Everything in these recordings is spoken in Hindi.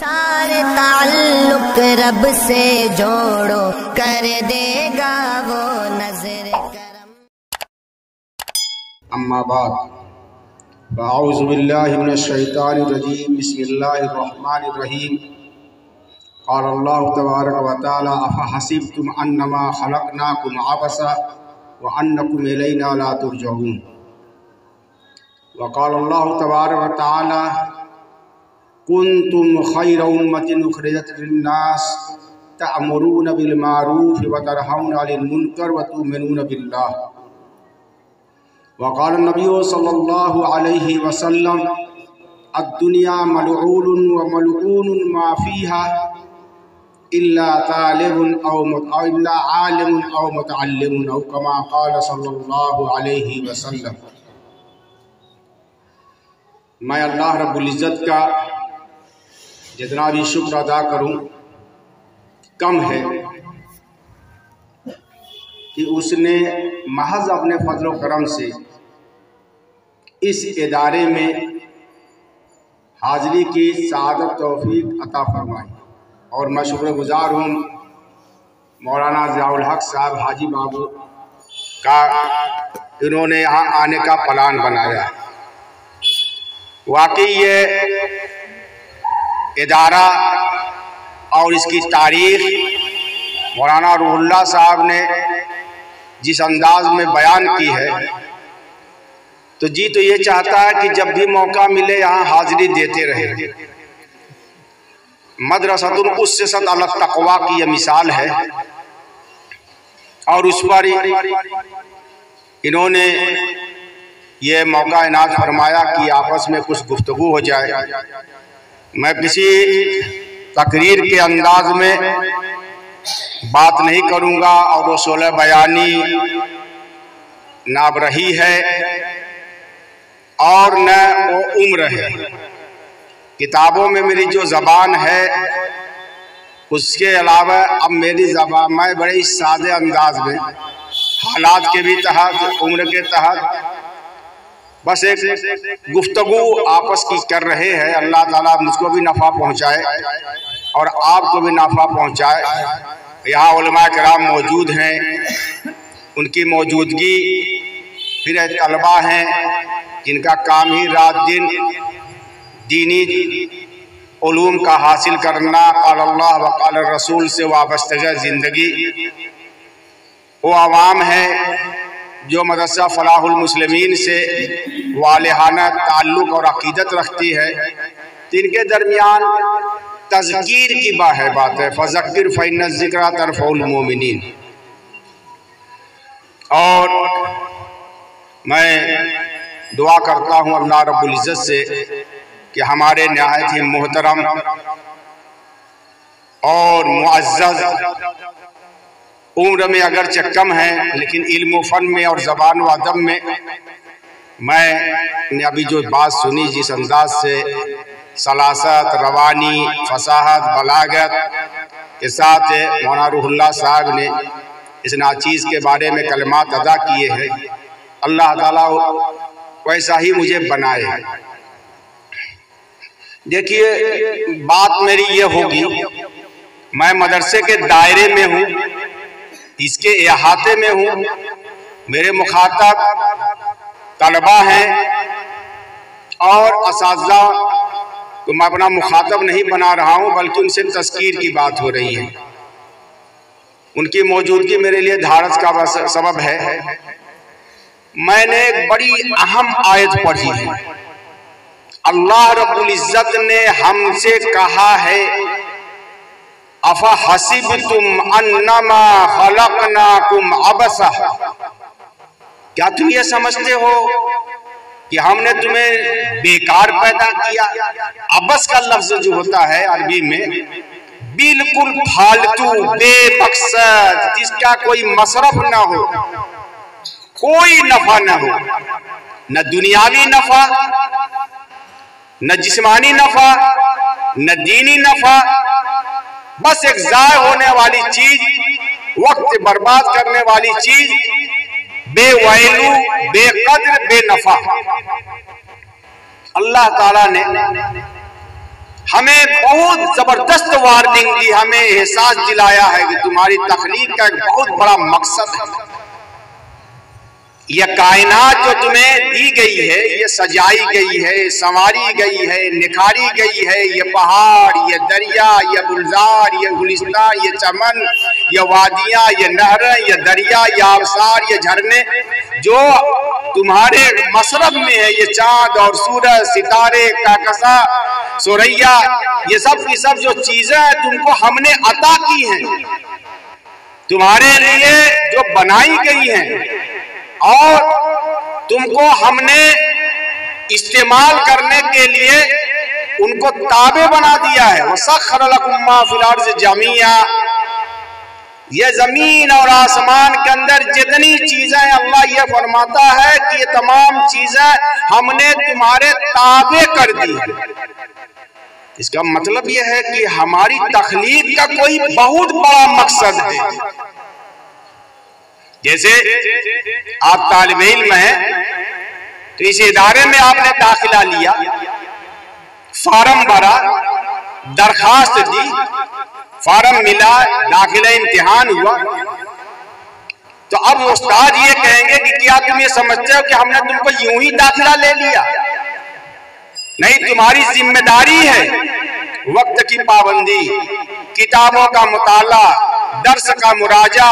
सारे ताल्लुक रब से जोड़ो, कर देगा वो नजर करम। अम्मा बाद अऊज़ु बिल्लाहि मिनश शैतानिर रजीम, बिस्मिल्लाहिर्रहमानिर्रहीम। क़ाल अल्लाहु तबारक व तआला अफ़हसिबतुम अन्नमा ख़लक़नाकुम अबसा व अन्नकुम इलैना ला तुरजऊन। व क़ाल अल्लाहु तबारक व तआला कुन्तुम खैरा उम्मतिन उख़रिजत लिन्नास तअमुरूना बिल मारूफ व तनहौना अनिल मुनकर व तु'मिनूना बिल्लाह। व क़ाल नबी सल्लल्लाहु अलैहि वसल्लम अद्दुनिया मलऊनुन व मलऊनुन मा फ़ीहा इल्ला तालिबुन इल्ला आलिमुन औ मुतअल्लिमुन औ कमा क़ाल सल्लल्लाहु अलैहि वसल्लम। मैं अल्लाह रब्बुल इज़्ज़त का जितना भी शुक्र अदा करूं कम है कि उसने महज अपने फजल व करम से इस इदारे में हाज़िरी की सआदत तौफीक अता फरमाई। और मैं शुक्रगुज़ार हूँ मौलाना ज़ियाउल हक़ साहब हाजी बाबू का, इन्होंने यहाँ आने का प्लान बनाया। वाकई ये इदारा और इसकी तारीख़ मौलाना रूहुल्लाह साहब ने जिस अंदाज में बयान की है, तो जी तो ये चाहता है कि जब भी मौका मिले यहाँ हाज़िरी देते रहे। मदरसतुल उस्सिसत अला तक़वा की यह मिसाल है और उस पर इन्होंने ये मौका इनात फरमाया कि आपस में कुछ गुफ्तगू हो जाए। मैं किसी तकरीर के अंदाज में बात नहीं करूँगा और रसूल बयानी ना रही है और न वो उम्र है। किताबों में मेरी जो ज़बान है उसके अलावा अब मेरी ज़बान मैं बड़े सादे अंदाज में हालात के भी तहत उम्र के तहत बस एक गुफ्तगू आपस की कर रहे हैं। अल्लाह ताला मुझको भी नफ़ा पहुँचाए और आपको भी नफ़ा पहुँचाए। यहाँ उलमा किराम मौजूद हैं, उनकी मौजूदगी फिर तलबा हैं जिनका काम ही रात दिन दीनी उलूम का हासिल करना, क़ाल अल्लाह व क़ाल रसूल से वाबस्तगा ज़िंदगी। वो आवाम है जो मदरसा फ़लाहुल मुस्लिमीन से वालिहाना ताल्लुक़ और अक़ीदत रखती है। इनके दरमियान तज़कीर की बात है, फ़ज़क्किर फ़इन्न ज़िक्रा तनफ़उल मोमिनीन। और मैं दुआ करता हूँ अल्लाह रब्बुल इज़्ज़त से कि हमारे नहायत ही मोहतरम और मुअज़्ज़ज़, उम्र में अगरचे कम है लेकिन इल्म फ़न में और ज़बान व अदब में मैंने अभी जो बात सुनी, जिस अंदाज से सलासत, रवानी, फसाहत, बलागत के साथ मौलाना रूहुल्लाह साहब ने इस नाचीज़ के बारे में कलमात अदा किए हैं, अल्लाह ताला वैसा ही मुझे बनाए। देखिए बात मेरी ये होगी, मैं मदरसे के दायरे में हूँ, इसके इहाते में हूँ, मेरे मुखातब तलबा हैं और असातिज़ा तो मैं अपना मुखातब नहीं बना रहा हूँ बल्कि उनसे तज़कीर की बात हो रही है। उनकी मौजूदगी मेरे लिए धारस का सबब है। मैंने एक बड़ी अहम आयत पढ़ी है। अल्लाह रब्बुल इज़्ज़त ने हमसे कहा है अफ़हसिबतुम अन्नमा ख़लक़नाकुम अबसा, क्या तुम ये समझते हो कि हमने तुम्हें बेकार पैदा किया। अबस का लफ्ज़ जो होता है अरबी में बिल्कुल फालतू, बेमकसद, जिसका कोई मसरफ ना हो, कोई नफा ना हो, न दुनियावी नफा, न जिस्मानी नफा, न दीनी नफा, बस एक ज़ाय होने वाली चीज, वक्त बर्बाद करने वाली चीज, बेवैलू, बेकद्र, बेनफा। अल्लाह ताला ने हमें बहुत जबरदस्त वार्निंग दी, हमें एहसास दिलाया है कि तुम्हारी तख्लीक का एक बहुत बड़ा मकसद है। यह कायनात जो तुम्हें दी गई है, ये सजाई गई है, संवारी गई है, निखारी गई है। ये पहाड़, ये दरिया, ये गुलजार, ये गुलिस्तान, ये चमन, ये वादियां, ये नहरें, ये दरिया, ये आबसार, ये झरने जो तुम्हारे मशरब में है, ये चांद और सूरज, सितारे, काकसा, सुरैया, ये सब की सब जो चीजें हैं तुमको हमने अता की हैं, तुम्हारे लिए जो बनाई गई हैं और तुमको हमने इस्तेमाल करने के लिए उनको ताबे बना दिया है। वसख्खर लकुम मा फिल अर्ज़ि जमीआ, ये जमीन और आसमान के अंदर जितनी चीजें अल्लाह ये फरमाता है कि ये तमाम चीजें हमने तुम्हारे ताबे कर दी। इसका मतलब यह है कि हमारी तख्लीक का कोई बहुत बड़ा मकसद है। जैसे आप तालिब इल्म हैं तो इस इदारे में आपने दाखिला लिया, फार्म भरा, दरखास्त दी, फार्म मिला, दाखिला इम्तिहान हुआ, तो अब उस्ताद ये कहेंगे कि क्या तुम ये समझते हो कि हमने तुमको यूं ही दाखिला ले लिया? नहीं, तुम्हारी जिम्मेदारी है वक्त की पाबंदी, किताबों का मुताला, दर्स का मुराजा,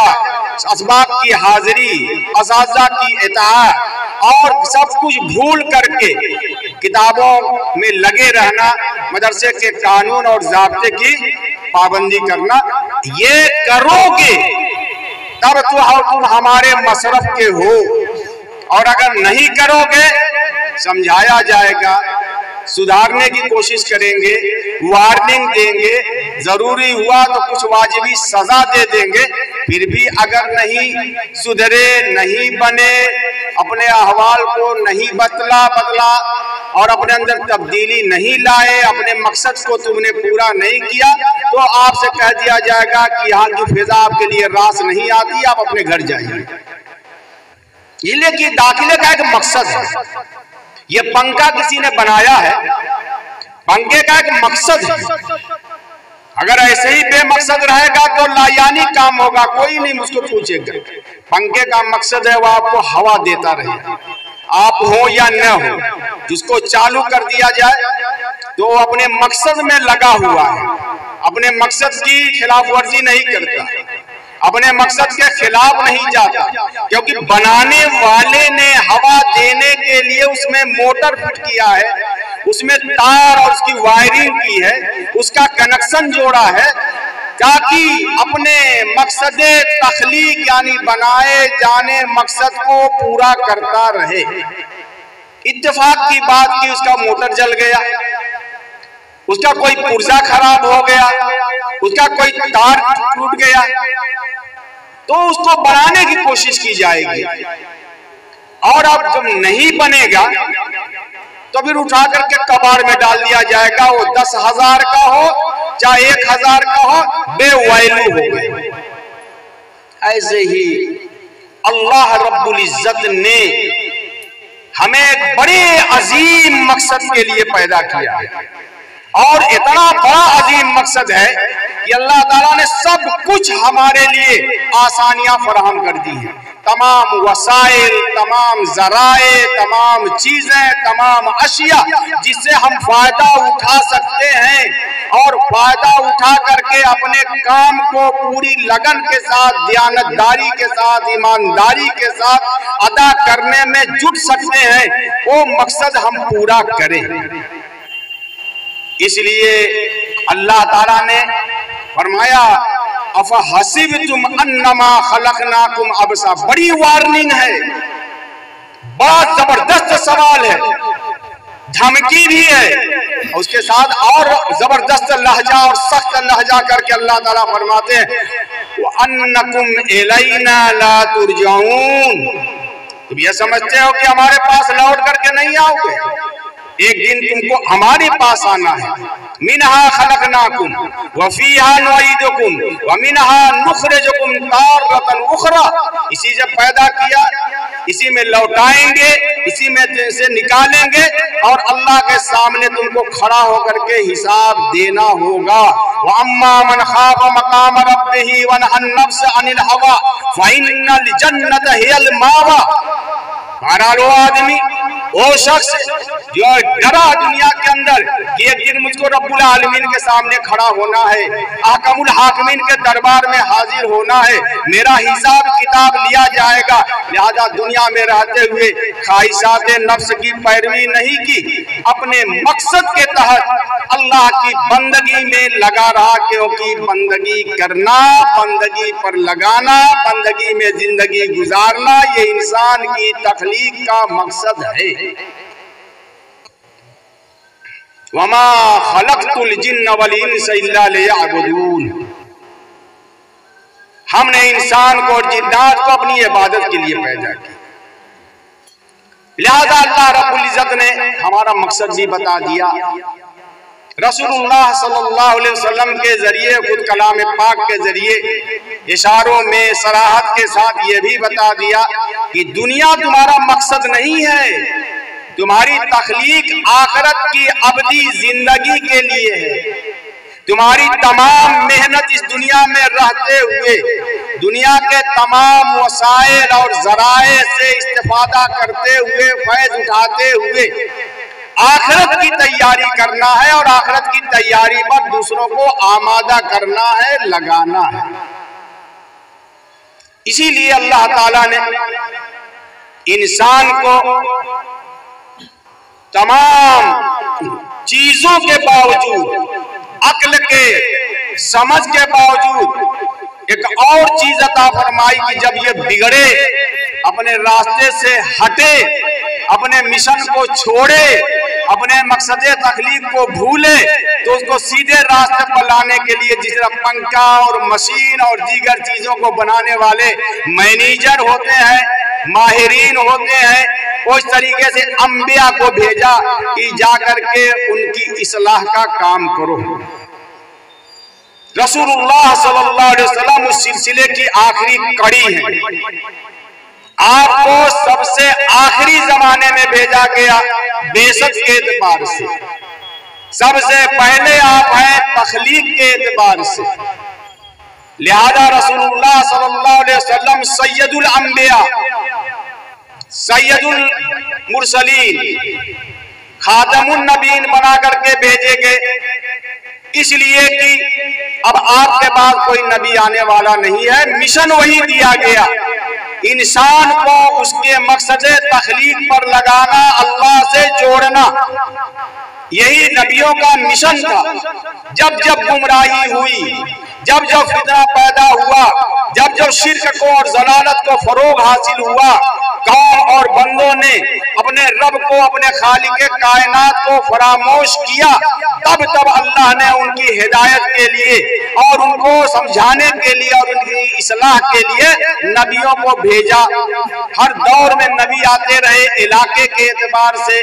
असबाब की हाजिरी, असातिज़ा की इताअत और सब कुछ भूल करके किताबों में लगे रहना, मदरसे के कानून और ज़ाब्ते की पाबंदी करना। ये करोगे तब तो तुम हमारे मसरफ के हो, और अगर नहीं करोगे समझाया जाएगा, सुधारने की कोशिश करेंगे, वार्निंग देंगे, जरूरी हुआ तो कुछ वाजिबी सजा दे देंगे। फिर भी अगर नहीं सुधरे, नहीं बने, अपने अहवाल को नहीं बदला और अपने अंदर तब्दीली नहीं लाए, अपने मकसद को तुमने पूरा नहीं किया, तो आपसे कह दिया जाएगा कि यहाँ की फिजा आपके लिए रास नहीं आती, आप अपने घर जाइए। इसलिए कि दाखिले का एक मकसद है। ये पंखा किसी ने बनाया है, पंखे का एक मकसद है। अगर ऐसे ही बेमकसद रहेगा तो लायानी काम होगा, कोई नहीं मुझको पूछेगा। पंखे का मकसद है वो आपको हवा देता रहे, आप हो या न हो। जिसको चालू कर दिया जाए तो अपने मकसद में लगा हुआ है, अपने मकसद की खिलाफ वर्जी नहीं करता, अपने मकसद के खिलाफ नहीं जाता, क्योंकि बनाने वाले ने हवा देने के लिए उसमें मोटर फिट किया है, उसमें तार और उसकी वायरिंग की है, उसका कनेक्शन जोड़ा है, ताकि अपने मकसद तख्लीक यानी बनाए जाने मकसद को पूरा करता रहे। इत्तेफाक की बात की उसका मोटर जल गया, उसका कोई पुर्जा खराब हो गया, उसका कोई तार टूट गया, तो उसको बनाने की कोशिश की जाएगी। और अब जब नहीं बनेगा तो फिर उठा करके कबाड़ में डाल दिया जाएगा। वो 10,000 का हो चाहे 1,000 का हो, बेवैल्यू हो गए। ऐसे ही अल्लाह रब्बुल इज्जत ने हमें एक बड़े अजीम मकसद के लिए पैदा किया है, और इतना बड़ा अजीम मकसद है कि अल्लाह ताला ने सब कुछ हमारे लिए आसानियां फराहम कर दी हैं। तमाम वसाइल, तमाम जराए, तमाम चीजें, तमाम अशिया जिससे हम फायदा उठा सकते हैं, और फायदा उठा करके अपने काम को पूरी लगन के साथ, दयानतदारी के साथ, ईमानदारी के साथ अदा करने में जुट सकते हैं, वो मकसद हम पूरा करें। इसलिए अल्लाह ताला ने फरमाया अफहसिबतुम अन्नमा खलकनाकुम अबसा। बड़ी वार्निंग है, बड़ा जबरदस्त सवाल है, धमकी भी है, उसके साथ और जबरदस्त लहजा और सख्त लहजा करके अल्लाह ताला फरमाते हैं अन्नकुम इलैना ला तुरजाऊन। तुम ये समझते हो कि हमारे पास लौट करके नहीं आओगे, एक दिन तुमको हमारे पास आना है। मिनहा खलकनाकुम व फीहा नुईदुकुम व मिनहा नुखरिजुकुम तारतन उखरा। इसी से पैदा किया, इसी में लौटाएंगे, इसी में से निकालेंगे और अल्लाह के सामने तुमको खड़ा होकर के हिसाब देना होगा। व अम्मा मन खाफ मकाम रब्बिही व नहा नफ्स अनिल हवा फइन्नल जन्नत हियल मावा। बहरहाल वो आदमी, वो शख्स जो डरा दुनिया के अंदर कि एक दिन मुझको रब्बुल आलमीन के सामने खड़ा होना है, अहकमुल हाकिमीन के दरबार में हाजिर होना है, मेरा हिसाब किताब लिया जाएगा। लिहाजा दुनिया में रहते हुए ख्वाहिशात नफ्स की पैरवी नहीं की, अपने मकसद के तहत अल्लाह की बंदगी में लगा रहा, क्योंकि बंदगी करना, बंदगी पर लगाना, बंदगी में जिंदगी गुजारना ये इंसान की तख्लीक का मकसद है। वमा खलक़तुल जिन्न वल इंस इल्ला लियअबुदून। हमने इंसान को और जिन्नात को अपनी इबादत के लिए पैदा किया। लिहाजा अल्लाह रब्बुल इज्जत ने हमारा मकसद भी बता दिया। रसूलुल्लाह सल्लल्लाहु अलैहि वसल्लम के जरिए, खुद कलाम पाक के जरिए इशारों में सराहत के साथ ये भी बता दिया कि दुनिया तुम्हारा मकसद नहीं है, तुम्हारी तख्लीक आखिरत की अबदी जिंदगी के लिए है। तुम्हारी तमाम मेहनत इस दुनिया में रहते हुए दुनिया के तमाम वसाइल और जराए से इस्तेफादा करते हुए, फैज उठाते हुए आखिरत की तैयारी करना है और आखिरत की तैयारी पर दूसरों को आमादा करना है, लगाना है। इसीलिए अल्लाह ताला ने इंसान को तमाम चीजों के बावजूद, अक्ल के, समझ के बावजूद एक और चीज अता फरमाई कि जब ये बिगड़े, अपने रास्ते से हटे, अपने मिशन को छोड़े, अपने मकसद तख्लीक को भूले, तो उसको सीधे रास्ते पर लाने के लिए जिस तरह पंखा और मशीन और दीगर चीजों को बनाने वाले मैनेजर होते हैं, माहिरीन होते हैं, उस तरीके से अंबिया को भेजा कि जाकर के उनकी इस्लाह का काम करो। रसूलुल्लाह सल्लल्लाहु अलैहि वसल्लम उस सिलसिले की आखिरी कड़ी है। आपको सबसे आखिरी जमाने में भेजा गया बेशक के एतबार से, सबसे पहले आप हैं तख्लीक के एतबार से। लिहाजा रसूलुल्लाह सल्लल्लाहु अलैहि वसल्लम सैयदुल अंबिया, सैयदुल मुरसलीन, खातमुन नबीन बना करके भेजे गए, इसलिए कि अब आपके बाद कोई नबी आने वाला नहीं है। मिशन वही दिया गया, इंसान को उसके मकसद तख्लीक पर लगाना, अल्लाह से जोड़ना, यही नबियों का मिशन था। जब जब गुमराही हुई, जब जब फितना पैदा हुआ, जब जब शिर्क को और जलालत को फरोग हासिल हुआ, कौम और बंदों ने अपने रब को, अपने खालिक कायनात को फरामोश किया, तब तब अल्लाह ने उनकी हिदायत के लिए और उनको समझाने के लिए और उनकी इस्लाह के लिए नबियों को भेजा। हर दौर में नबी आते रहे, इलाके के एतबार से,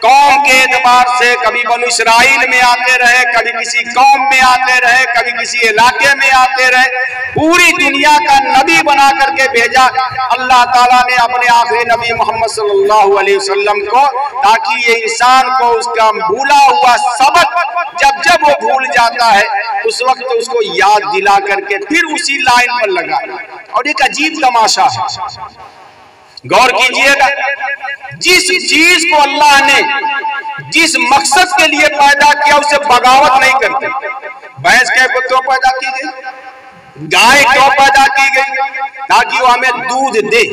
कौम के एतबार से, कभी बनु इसराइल में आते रहे, कभी किसी कौम में आते रहे, कभी किसी इलाके में आते रहे, पूरी दुनिया का नबी बना करके भेजा अल्लाह ताला ने अपने आखिरी नबी मोहम्मद सल्लल्लाहु अलैहि वसल्लम को, ताकि ये इंसान को उसका भूला हुआ सबक जब जब वो भूल जाता है उस वक्त उसको याद दिला करके फिर उसी लाइन पर लगा। और एक अजीब तमाशा है, गौर कीजिएगा, जिस चीज को अल्लाह ने जिस मकसद के लिए पैदा किया उसे बगावत नहीं करते। भैंस को क्यों पैदा की गई, गाय क्यों पैदा की गई, ताकि वो हमें दूध दे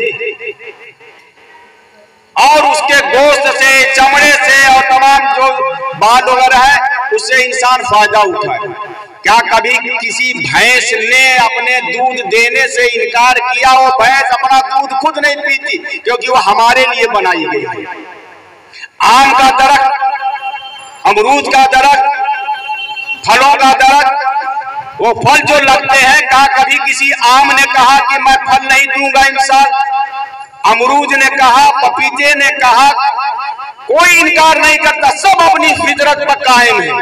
और उसके गोश्त से, चमड़े से और तमाम जो बाल वगैरह है उससे इंसान फायदा उठाए। क्या कभी किसी भैंस ने अपने दूध देने से इनकार किया? वो भैंस अपना दूध खुद नहीं पीती, क्योंकि वो हमारे लिए बनाई गई है। आम का दरख्त, अमरूद का दरख्त, फलों का दरख्त, वो फल जो लगते हैं, क्या कभी किसी आम ने कहा कि मैं फल नहीं दूंगा इंसान? अमरूद ने कहा, पपीते ने कहा, कोई इनकार नहीं करता। सब अपनी फितरत पर कायम है,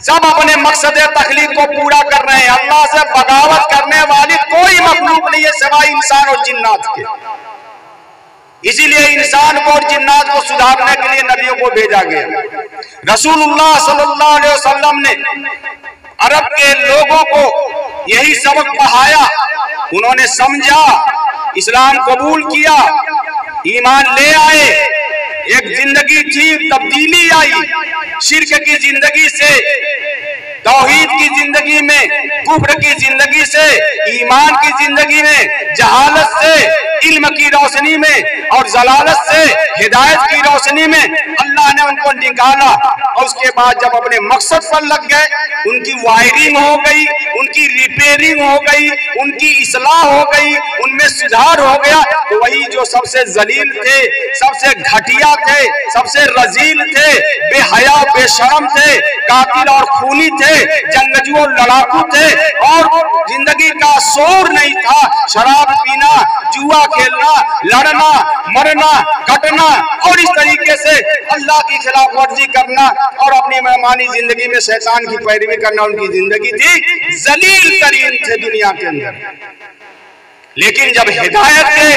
सब अपने मकसद तख्लीक को पूरा कर रहे हैं। अल्लाह से बगावत करने वाली कोई मखलूक नहीं है सिवाय इंसान और जिन्नात के। इसीलिए इंसान को और जिन्नात को सुधारने के लिए नबियों को भेजा गया। रसूलुल्लाह सल्लल्लाहु अलैहि वसल्लम ने अरब के लोगों को यही सबक पढ़ाया। उन्होंने समझा, इस्लाम कबूल किया, ईमान ले आए, एक जिंदगी थी, तब्दीली आई शिर्क की जिंदगी से, तौहीद की जिंदगी में, कुफ्र की जिंदगी से, ईमान की जिंदगी में, जहालत से इल्म की रोशनी में और जलालत से हिदायत की रोशनी में अल्लाह ने उनको निकाला। और उसके बाद जब अपने मकसद पर लग गए, उनकी वायरिंग हो गई, उनकी रिपेयरिंग हो गई, उनकी इस्लाह हो गई, उनमें सुधार हो गया, तो वही जो सबसे जलील थे, सबसे घटिया थे, सबसे रजील थे, बेहया बेशरम थे, कातिल और खूनी थे, जंगजू और लड़ाकू थे, और जिंदगी का शोर नहीं था, शराब पीना, जुआ खेलना, लड़ना, मरना, कटना और इस तरीके से अल्लाह की खिलाफ वर्जी करना और अपनी मनमानी जिंदगी में शैतान की पैरवी करना उनकी जिंदगी थी। जलील तरीन थे दुनिया के अंदर। लेकिन जब हिदायत के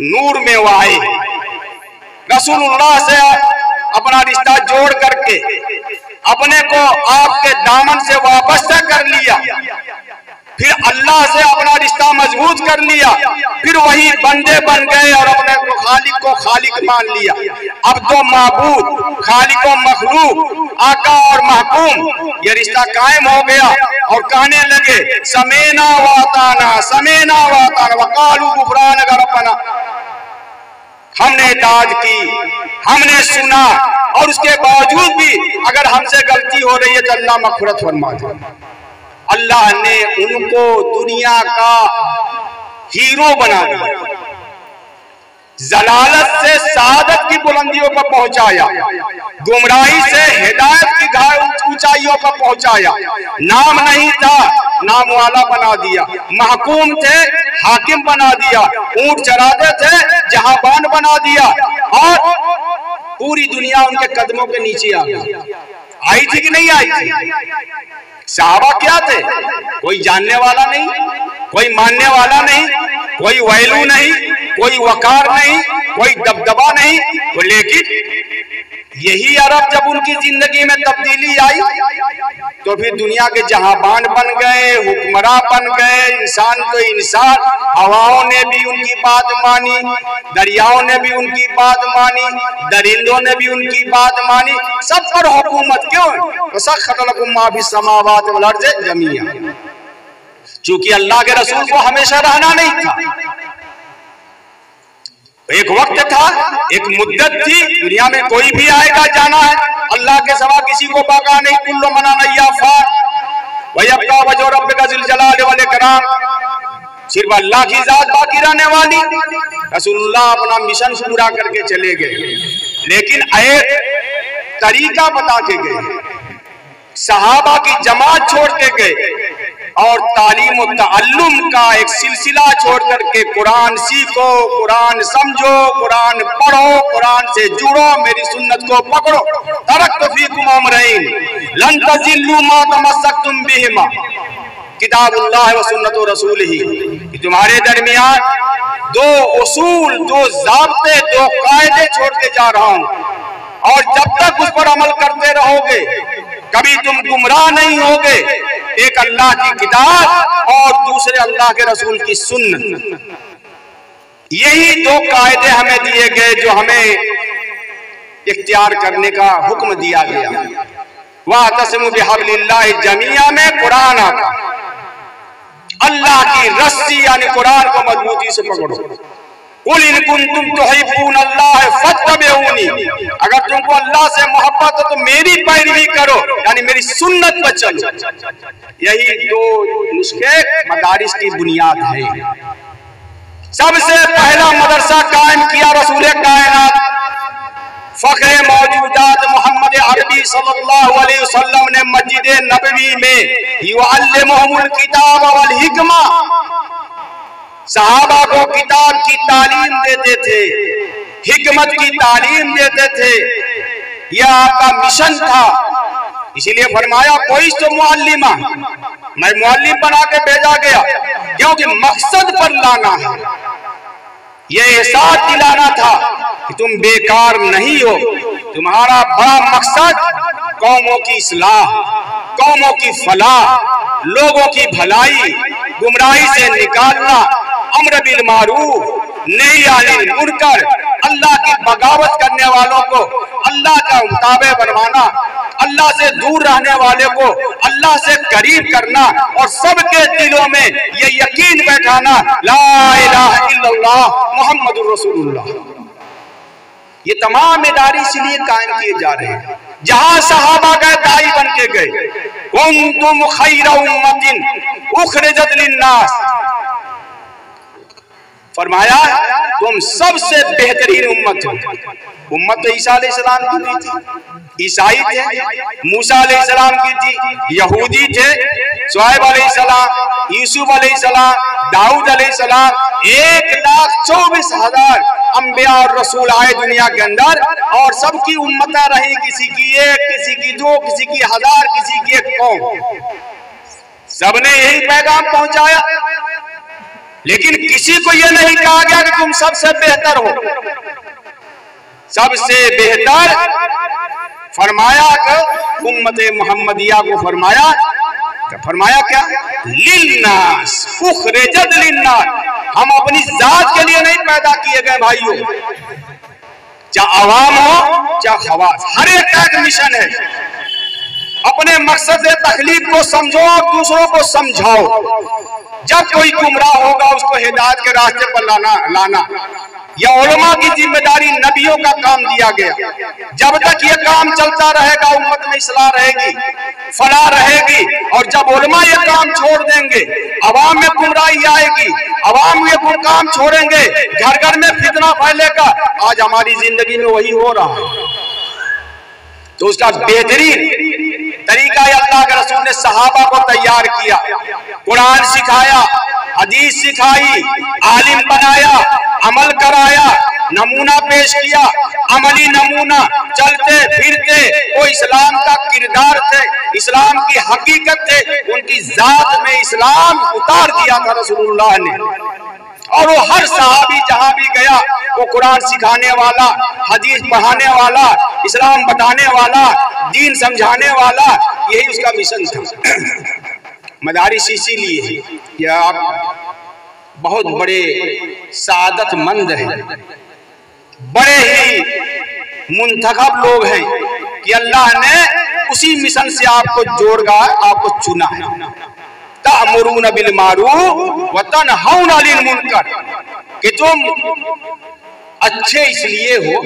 नूर में वो आए, रसूलुल्लाह से अपना रिश्ता जोड़ करके अपने को आपके दामन से वाबस्ता कर लिया, फिर अल्लाह से अपना रिश्ता मजबूत कर लिया, फिर वही बंदे बन गए और अपने को खालिक मान लिया। अब तो माबूद, खालिक और मखलूक, आका और महकूम, ये रिश्ता कायम हो गया और कहने लगे समेना वाताना, समेना वाताना, वकालू गुफरान रब्बना। हमने इताअत की, हमने सुना, और उसके बावजूद भी अगर हमसे गलती हो रही है तो अल्लाह मग़फ़िरत फरमा दे। अल्लाह ने उनको दुनिया का हीरो बना दिया, जलालत से सादत की बुलंदियों पर पहुंचाया, गुमराही से हिदायत की ऊंचाइयों पर पहुंचाया। नाम नहीं था, नाम वाला बना दिया, महकूम थे, हाकिम बना दिया, ऊंट चराते थे, जहांबान बना दिया, और पूरी दुनिया उनके कदमों के नीचे आ गई। आई थी कि नहीं आई थी? सहाबा क्या थे? कोई जानने वाला नहीं, कोई मानने वाला नहीं, कोई वैल्यू नहीं, कोई वकार नहीं, कोई दबदबा नहीं। तो लेकिन यही अरब जब उनकी जिंदगी में तब्दीली आई तो फिर दुनिया के जहांबान बन गए, हुक्मरां बन गए, इंसान तो इंसान। हवाओं ने भी उनकी बात मानी, दरियाओं ने भी उनकी बात मानी, दरिंदों ने भी उनकी बात मानी। सब पर हुकूमत क्यों? चूंकि अल्लाह के रसूल को हमेशा रहना नहीं था। एक वक्त था, एक मुद्दत थी, दुनिया में कोई भी आएगा, जाना है, अल्लाह के सिवा किसी को बाका नहीं। कुल्लु मना नय्याफार वयब्का वजह रब्बिका ज़िल जलाल वल इकराम, सिर्फ अल्लाह की जात बाकी रहने वाली। रसूलुल्लाह अपना मिशन पूरा करके चले गए, लेकिन एक तरीका बता के गए, सहाबा की जमात छोड़ के गए और तालीम और ताल्लुम का एक सिलसिला छोड़ करके कुरान सीखो, कुरान समझो, कुरान पढ़ो, कुरान से जुड़ो, मेरी सुन्नत को पकड़ो। तरक्तु फीकुम अमरैन लन तज़िल्लू मा तमस्सक्तुम बिहिमा किताबुल्लाह व सुन्नतु रसूलिही। तुम्हारे दरमियान दो उसूल, दो ज़ाब्ते, दो कायदे छोड़ के जा रहा हूँ, और जब तक उस पर अमल करते रहोगे कभी तुम गुमराह नहीं होगे। एक अल्लाह की किताब और दूसरे अल्लाह के रसूल की सुन्नत, यही दो कायदे हमें दिए गए जो हमें इख्तियार करने का हुक्म दिया गया। वातसिमु बिहब्लिल्लाहि जमीआ में कुरान आता, अल्लाह की रस्सी यानी कुरान को मजबूती से पकड़ो। कुल इन कुंतुम तुहिब्बून अल्लाह फत्तबिऊनी, अगर तुमको अल्लाह से मोहब्बत हो तो मेरी पैरवी करो, यानी मेरी सुन्नत पर चलो। यही दो नुस्खे मदारिस की बुनियाद है। सबसे पहला मदरसा कायम किया रसूल कायनात फख्रे मौजूदात मोहम्मद अरबी सल्लल्लाहु अलैहि वसल्लम ने मस्जिद नबवी में युअल्लिमुहुमुल किताब वल हिकमा, सहाबा को किताब की तालीम देते थे, हिकमत की तालीम देते थे। यह आपका मिशन था। इसीलिए फरमाया कोई तो मुअल्लिमा, मैं मुअल्लिम बना के भेजा गया, क्योंकि मकसद पर लाना है। ये एहसास दिलाना था कि तुम बेकार नहीं हो, तुम्हारा बड़ा मकसद कौमों की इस्लाह, कौमों की फलाह, लोगों की भलाई, गुमराही से निकालना, अम्र बिल मारूफ नही अनिल मुनकर, अल्लाह की बगावत करने वालों को अल्लाह का मुताबे बनवाना, अल्लाह से दूर रहने वाले को अल्लाह से करीब करना और सबके दिलों में ये यकीन बैठाना ला इलाहा इल्लल्लाह मुहम्मदुर रसूलुल्लाह। ये तमाम इदारे इसलिए कायम किए जा रहे हैं। जहां सहाबा गए दाई बन के गए, कुंतुम खैरा उम्मतिन उखरिजत लिन्नास, फरमाया तुम सबसे बेहतरीन उम्मत हो। उम्मत तो ईसा अलैहिस्सलाम की भी थी, ईसाई थे, मूसा अलैहिस्सलाम की थी, यहूदी थे, शुआइब अलैहिस्सलाम, यूसुफ अलैहिस्सलाम, दाऊद अलैहिस्सलाम, 1,24,000 अंबिया और रसूल आए दुनिया के अंदर और सबकी उम्मतें रही, किसी की एक, किसी की दो, किसी की 1000, किसी की एक कौम, सबने यही पैगाम पहुंचाया। लेकिन किसी को यह नहीं कहा गया कि तुम सबसे बेहतर हो। सबसे बेहतर फरमाया कि उम्मत मोहम्मदिया को फरमाया क्या? लिन्नास उखरिजत लिन्नास, हम अपनी जात के लिए नहीं पैदा किए गए भाइयों, चाहे अवाम हो चाहे खवास, हर एक का एक मिशन है। अपने मकसद तखलीक को समझो, दूसरों को समझाओ। जब कोई गुमराह होगा उसको हिदायत के रास्ते पर लाना यह उलमा की जिम्मेदारी, नबियों का काम दिया गया। जब तक ये काम चलता रहेगा उम्मत में इस्लाह रहेगी, फलाह रहेगी। और जब उलमा ये काम छोड़ देंगे अवाम में गुमराही आएगी, अवाम ये काम छोड़ेंगे, घर घर में फितना फैलेगा। आज हमारी जिंदगी में वही हो रहा है। तो उसका बेहतरीन तरीका अल्लाह के रसूल ने सहाबा को तैयार किया, कुरान सिखाया, हदीस सिखाई, आलिम बनाया, अमल कराया, नमूना पेश किया, अमली नमूना, चलते फिरते वो इस्लाम का किरदार थे, इस्लाम की हकीकत थे, उनकी जात में इस्लाम उतार दिया था रसूलुल्लाह ने। और वो हर सहाबी जहां भी गया वो कुरान सिखाने वाला, हदीस पढ़ाने वाला, इस्लाम बताने वाला, दीन समझाने वाला, यही उसका मिशन था। मदारिस इसीलिए कि आप बहुत बड़े सादतमंद हैं, बड़े ही मुंतखब लोग हैं कि अल्लाह ने उसी मिशन से आपको जोड़ा, आपको चुना है। तअमुरून बिल मारूफ व तनहौना अनिल मुनकर, कि तुम अच्छे इसलिए हो,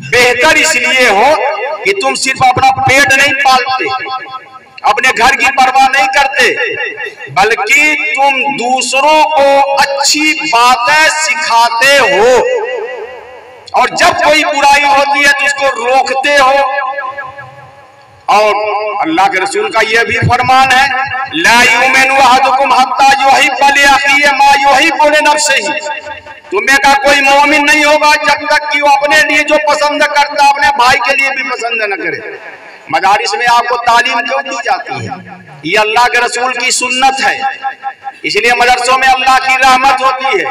बेहतर इसलिए हो कि तुम सिर्फ अपना पेट नहीं पालते, अपने घर की परवाह नहीं करते, बल्कि तुम दूसरों को अच्छी बातें सिखाते हो। और जब कोई बुराई होती है तो उसको रोकते हो। और अल्लाह के रसूल का यह भी फरमान है, ला युमिनु अहदुकुम हत्ता युहिब्बा li अखीहि मा युहिब्बु li नफ्सिही, तुम्हें का कोई मोमिन नहीं होगा जब तक कि वो अपने लिए जो पसंद करता अपने भाई के लिए भी पसंद न करे। मदारिस में आपको तालीम क्यों दी जाती है? ये अल्लाह के रसूल की सुन्नत है, इसलिए मदरसों में अल्लाह की रहमत होती है।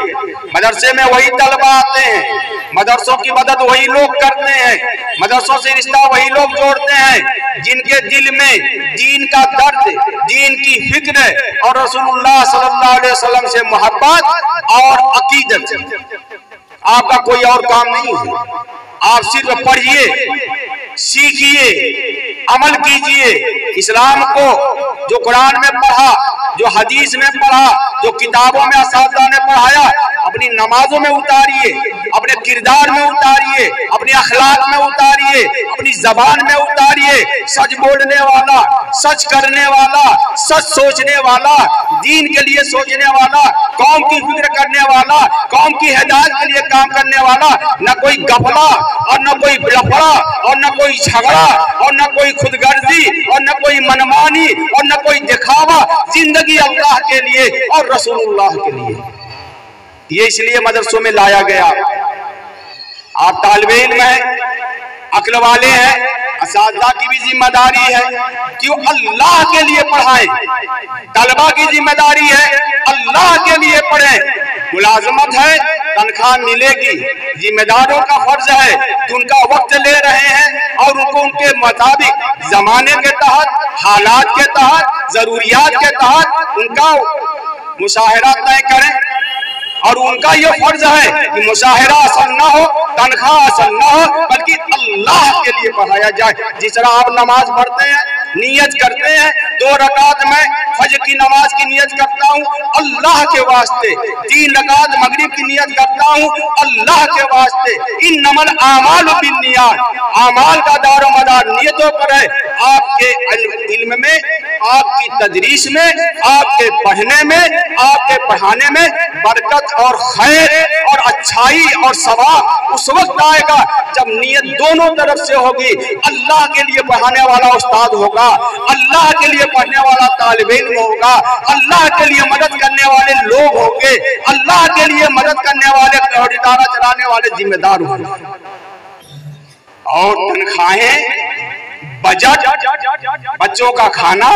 मदरसे में वही तलबा आते हैं, मदरसों की मदद वही लोग करते हैं, मदरसों से रिश्ता वही लोग जोड़ते हैं जिनके दिल में दीन का दर्द, दीन की फिक्र और रसूलुल्लाह सल्लल्लाहु अलैहि वसल्लम से मोहब्बत और अकीदत। आपका कोई और काम नहीं है, आप सिर्फ पढ़िए, सीखिए, अमल कीजिए। इस्लाम को जो कुरान में पढ़ा, जो हदीस में पढ़ा, जो किताबों में असातिज़ा ने पढ़ाया, अपनी नमाजों में उतारिए, अपने किरदार में उतारिए, अपने अखलाक में उतारिए, अपनी जबान में उतारिए। सच बोलने वाला, सच करने वाला, सच सोचने वाला, दीन के लिए सोचने वाला, कौम की फिक्र करने वाला, कौम की हिदायत के लिए काम करने वाला, न कोई गफला और न कोई लफड़ा और न कोई झगड़ा और न कोई खुदगर्जी और न कोई मनमानी और न कोई दिखावा। जिंदगी अल्लाह के लिए और रसूलुल्लाह के लिए। ये इसलिए मदरसों में लाया गया। आप तालिबे इल्म हैं, अक्ल वाले हैं, असातिज़ा की भी जिम्मेदारी है कि वो अल्लाह के लिए पढ़ाएं। तलबा की जिम्मेदारी है अल्लाह के लिए पढ़ें। मुलाजमत है तनख्वाह मिलेगी, जिम्मेदारों का फर्ज है कि उनका वक्त ले रहे हैं और उनको उनके मुताबिक जमाने के तहत, हालात के तहत, जरूरियात के तहत उनका मुशाहरा तय करें। और उनका ये फर्ज है कि मुशाहरा असल ना हो, तनख्वाह असल ना हो, बल्कि अल्लाह के लिए पढ़ाया जाए। जिस तरह आप नमाज पढ़ते हैं, नियत करते हैं 2 रकात में फजर की नमाज की नियत करता हूँ अल्लाह के वास्ते, 3 रकात मगरिब की नियत करता हूँ अल्लाह के वास्ते। इन्नमल आमालु बिन्नियात, आमाल का दारो मदार नियतों पर है। आपके इल्म में, आपकी तदरीस में, आपके पढ़ने में, आपके पढ़ाने में बरकत और खैर और अच्छाई और सवाब उस वक्त आएगा जब नियत दोनों तरफ से होगी। अल्लाह के लिए पढ़ाने वाला उस्ताद होगा, अल्लाह के लिए पढ़ने वाला तालिब इल्म होगा, अल्लाह के लिए मदद करने वाले लोग होंगे, अल्लाह के लिए मदद करने वाले और इदारा चलाने वाले जिम्मेदार होंगे। और तनख्वाहें, बजट, बच्चों का खाना,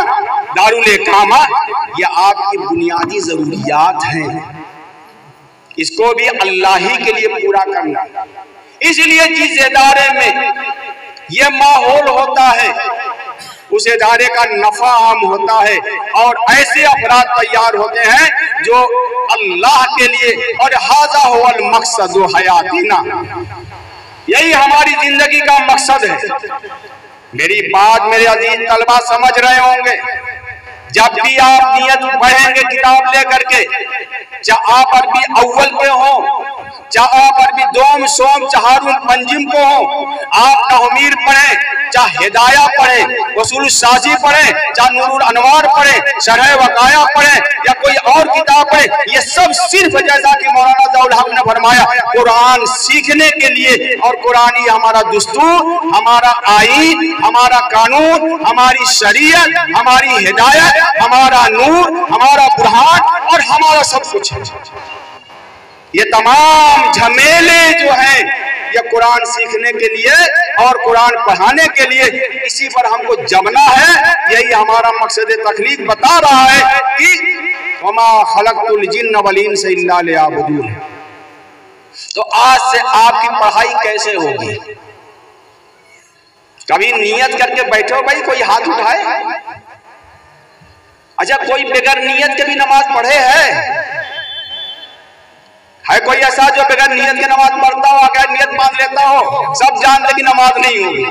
दारुल इकामा, ये आपकी बुनियादी जरूरियात हैं। इसको भी अल्लाह ही के लिए पूरा करना। इसलिए जिस इदारे में ये माहौल होता है उस इदारे का नफा आम होता है और ऐसे अफराद तैयार होते हैं जो अल्लाह के लिए, और हाजा हुवल मकसद हयातीना, यही हमारी जिंदगी का मकसद है। मेरी बात मेरे अजीज तलबा समझ रहे होंगे। जब भी आप नियत पढ़ेंगे किताब लेकर के, चाहे आप अरबी अव्वल पे हो, चाहे आप अरबी दोम सोम चहारुल पंजिम को हो, आप तहमीर पढ़ें, चाहे हिदाया पढ़ें, वसूल साजी पढ़ें, चाहे नूरुल अनवार पढ़ें, शरह वकाया पढ़ें या कोई और किताब पढ़ें, ये सब सिर्फ जैसा कि मौलाना ज़ियाउल हक ने फरमाया कुरान सीखने के लिए। और कुरान ही हमारा दस्तूर, हमारा आईन, हमारा कानून, हमारी शरीयत, हमारी हिदायत, हमारा नूर, हमारा बुरहान और हमारा सब कुछ है। ये तमाम झमेले जो हैं ये कुरान सीखने के लिए और कुरान पढ़ाने के लिए, इसी पर हमको जमना है। यही हमारा मकसद तखलीक बता रहा है कि वमा खलक़तुल जिन्न वल इंसा इल्ला लियअबुदून। तो आज से आपकी पढ़ाई कैसे होगी? कभी नियत करके बैठो भाई, कोई हाथ उठाए। अच्छा, कोई बगैर नियत के भी नमाज पढ़े है कोई ऐसा जो बगैर नियत के नमाज पढ़ता हो, अगर नियत मान लेता हो? सब जानते कि नमाज नहीं होगी।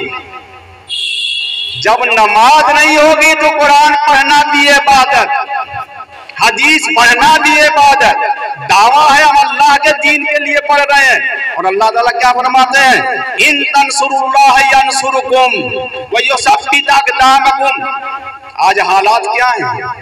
जब नमाज नहीं होगी तो कुरान पढ़ना भी इबादत, हदीस पढ़ना भी इबादत। दावा है हम अल्लाह के दीन के लिए पढ़ रहे हैं। और अल्लाह ताला क्या फरमाते हैं? इन तंसुरुल्लाह यंसुरुकुम व युसब्बित अक़दामकुम। आज हालात क्या हैं?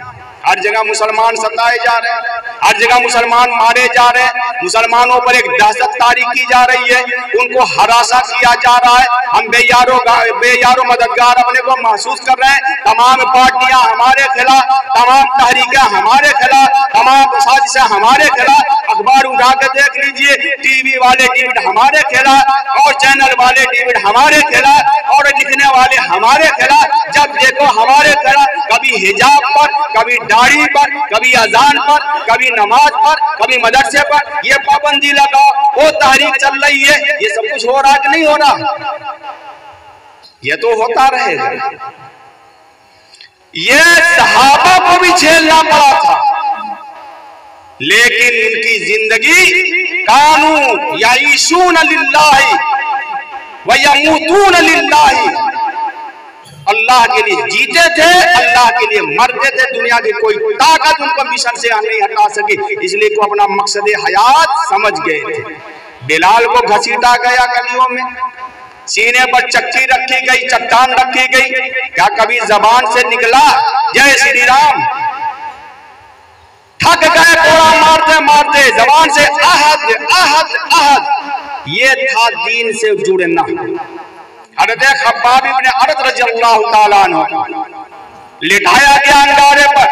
हर जगह मुसलमान सताए जा रहे हैं, हर जगह मुसलमान मारे जा रहे हैं, मुसलमानों पर एक दहशत तारी की जा रही है, उनको हरासा किया जा रहा है। हम बेयारो मददगार अपने को महसूस कर रहे हैं। तमाम पार्टियां हमारे खिलाफ, तमाम तहरीकें हमारे खिलाफ, तमाम साजिशें हमारे खिलाफ। अखबार उठा के देख लीजिए, टीवी वाले डिविड हमारे खिलाफ और चैनल वाले डिविड हमारे खिलाफ और लिखने वाले हमारे खिलाफ। जब देखो हमारे खिलाफ, कभी हिजाब पर, कभी दाढ़ी पर, कभी अजान पर, कभी नमाज पर, कभी मदरसे पर ये पाबंदी लगाओ, वो तहरीक चल रही है। ये सब कुछ हो रहा कि नहीं हो रहा? ये तो होता रहेगा। ये सहाबा को भी झेलना पड़ा था, लेकिन उनकी जिंदगी कानू याईशून लिल्लाहि व यमूतून लिल्लाहि, अल्लाह के लिए जीते थे, अल्लाह के लिए मरते थे। दुनिया की कोई ताकत उनको मिशन से नहीं हटा सकी, इसलिए को अपना मकसद हयात समझ गए थे। बिलाल को घसीटा गया गलियों में, सीने पर चक्की रखी गई, चट्टान रखी गई, क्या कभी जबान से निकला जय श्री राम? थक गए कोड़ा मारते मारते, जबान से अहद अहद अहद। ये था दीन से जुड़ना। हज़रत खब्बाब इब्न अरत रज़ियल्लाहु ताला अन्हु लिटाया गया अंगारे पर।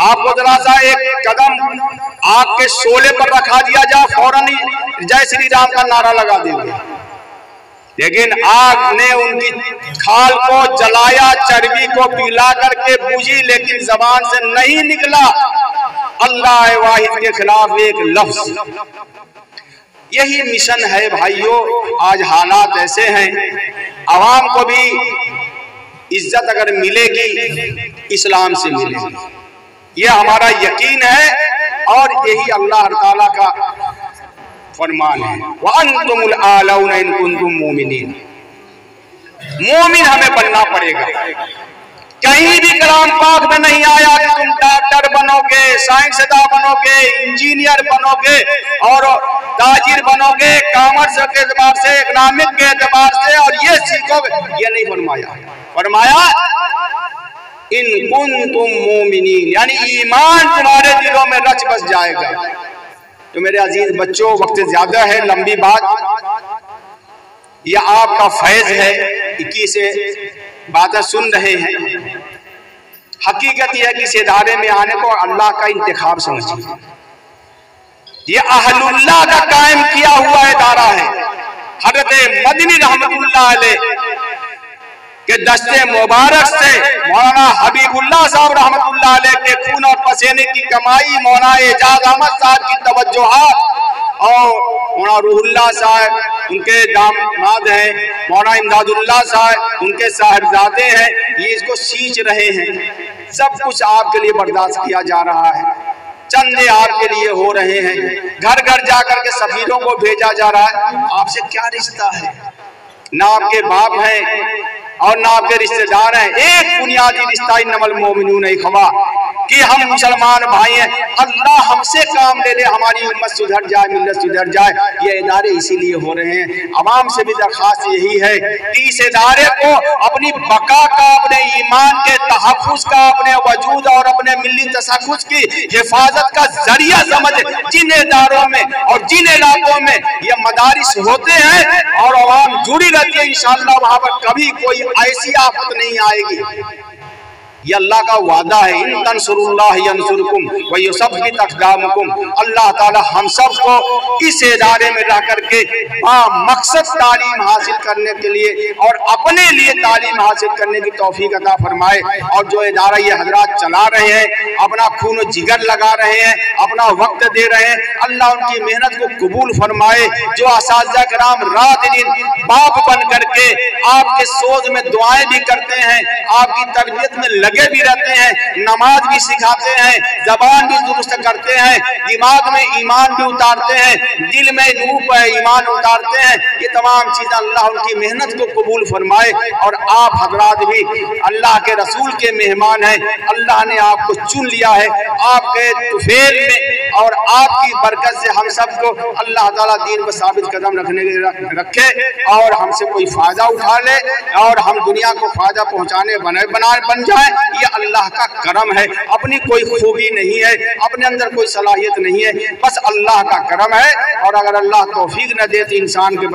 आपको जरा सा एक कदम आग के शोले पर रखा दिया जाए, फौरन ही जय श्री राम का नारा लगा देंगे। लेकिन आग ने उनकी खाल को जलाया, चर्बी को पिला करके बुझी, लेकिन जबान से नहीं निकला अल्लाह वाहिद के खिलाफ एक लफ्ज। यही मिशन है भाइयों। आज हालात ऐसे हैं, आवाम को भी इज्जत अगर मिलेगी इस्लाम से मिलेगी, यह हमारा यकीन है और यही अल्लाह ताला का फरमान है। व अंतुमुल आलौन इन कुंतुम मोमिनीन। मोमिन हमें बनना पड़ेगा। कहीं भी कलाम पाक में नहीं आया कि तुम डॉक्टर बनोगे, साइंसदान बनोगे, इंजीनियर बनोगे और ताजिर बनोगे, कॉमर्स के एतबार से, इकोनॉमिक के एतबार से और ये सीखोगे, ये नहीं फरमाया। फरमाया इन कुंतुम मोमिनीन, यानी ईमान तुम्हारे दिलों में रच बस जाएगा। तो मेरे अजीज बच्चों, वक्त ज्यादा है, लंबी बात, यह आपका फैज है, 21 बातें सुन रहे हैं। हकीकत यह है कि इस इदारे में आने को अल्लाह का इंतखाब समझिए। यह अहलुल्लाह का कायम किया हुआ इदारा है। हजरत मदनी रहमतुल्लाह अलैह के दस्ते मुबारक से मौलाना हबीबुल्लाह साहब रहमतुल्लाह अलैह के खून और पसीने की कमाई, मौलाना एजाज अहमद साहब की तवज्जुहात और मौलाना रूहुल्लाह साहब उनके दामाद हैं, मौलाना इमदादुल्लाह साहब उनके साहिबजादे हैं, ये इसको सींच रहे हैं। सब कुछ आपके लिए बर्दाश्त किया जा रहा है, चंदे आपके लिए हो रहे हैं, घर घर जाकर के सफीरों को भेजा जा रहा है। आपसे क्या रिश्ता है? ना आपके बाप हैं और ना आपके रिश्तेदार हैं। एक बुनियादी रिश्ता इन्नमल मोमिनून इखवा कि हम मुसलमान भाई हैं। अल्लाह हमसे काम ले ले, हमारी उम्मत सुधर जाए, मिल्लत सुधर जाए। ये इदारे इसीलिए हो रहे हैं। अवाम से भी दरख्वास्त यही है कि इस इदारे को अपनी बका का, अपने ईमान के तहफ़्फ़ुज़ का, अपने वजूद और अपने मिल्ली तसक्कुस की हिफाजत का जरिया समझ। जिन इदारों में और जिन इलाकों में ये मदारिस होते हैं और अवाम जुड़ी रहती है, इंशाअल्लाह वहां पर कभी कोई ऐसी आफत नहीं आएगी। ये अल्लाह का वादा है, इन तंसुरुल्लाह यंसुरकुम व युसब्बित अक़दामकुम। अल्लाह ताला हम सब को इस इदारे में रह करके मकसद तालीम हासिल करने के लिए और अपने लिए तालीम हासिल करने की तौफीक अता फरमाए। और जो इदारा ये हजरात चला रहे हैं, अपना खून जिगर लगा रहे हैं, अपना वक्त दे रहे हैं, अल्लाह उनकी मेहनत को कबूल फरमाए। जो असातिज़ा किराम रात दिन बाप बन करके आपके सोच में दुआएं भी करते हैं, आपकी तरबियत में लगे भी रहते हैं, नमाज भी सिखाते हैं, जबान भी दुरुस्त करते हैं, दिमाग में ईमान भी उतारते हैं, दिल में नूर ईमान उतारते हैं। ये तमाम चीजें अल्लाह उनकी मेहनत को कबूल फरमाए। और आप हजरात भी अल्लाह के रसूल के मेहमान हैं। अल्लाह ने आपको चुन लिया है, आपके तुफेल में और आपकी बरकत से हम सबको अल्लाह ताला दीन पर साबित कदम रखे और हमसे कोई फायदा उठा ले और हम दुनिया को फायदा पहुंचाने बन जाए। ये अल्लाह का करम है, अपनी कोई खूबी नहीं है, अपने अंदर कोई सलाहियत नहीं है, बस अल्लाह का करम है। और अगर अल्लाह तौफीक न दे तो इंसान के बस